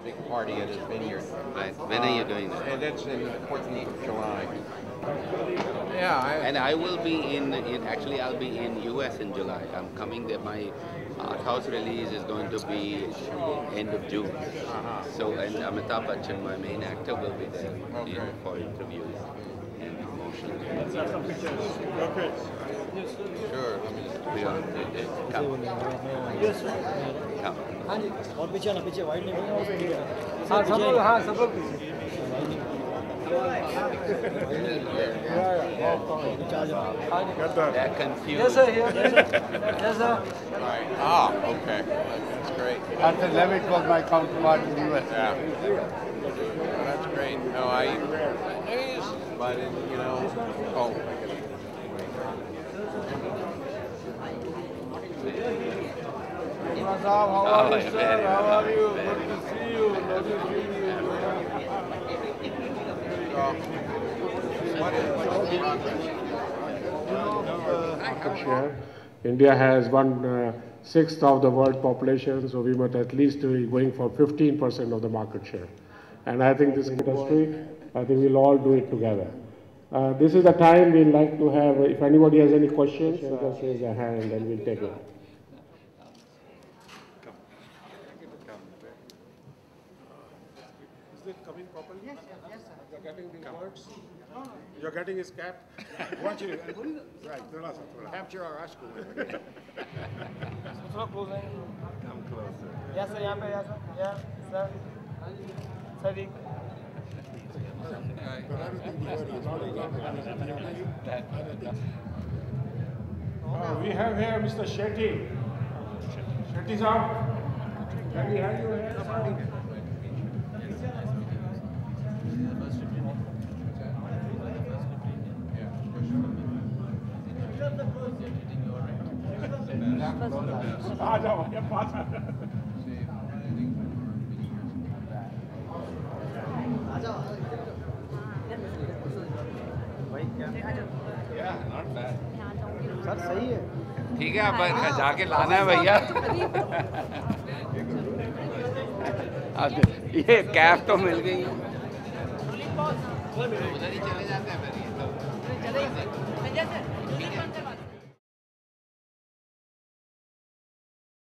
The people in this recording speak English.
big party at his vineyard. Right. When are you doing that? And it's in the 14th of July. Yeah. And I will be actually I'll be in US in July. I'm coming there. My art house release is going to be end of June. So, and Amitabh Bachchan, my main actor, will be there for interviews and promotion. Let's have some pictures. Okay. Sure. Come. Yes, sir. Come. और पीछे ना पीछे wide नहीं हाँ सब लोग They're confused. Yes, sir. Yes, sir. Right. Okay. That's great. Arthur Levitt was my counterpart in the US. Yeah. That's great. No, but you know, How are you, sir? How are you? Good to see you. Lovely to see you. Market share. India has 1/6 of the world population, so we must at least be going for 15% of the market share. And I think this industry, I think we'll all do it together. This is the time we'd like to have, if anybody has any questions, just raise a hand and we'll take it. Is it coming properly? Yes, sir. You're getting the words? No. You're getting his cap? Watch it. Right. Capture our school. Come closer. Yes, sir. Yes, sir. Yeah, sir. Sadiq. We have here Mr. Shetty. Shetty sir. Can we have you here? Sir सही है ठीक है, अब जाके लाना है भैया। ये कैप तो मिल गई। उधर ही चले जाते हैं फिर ये तो।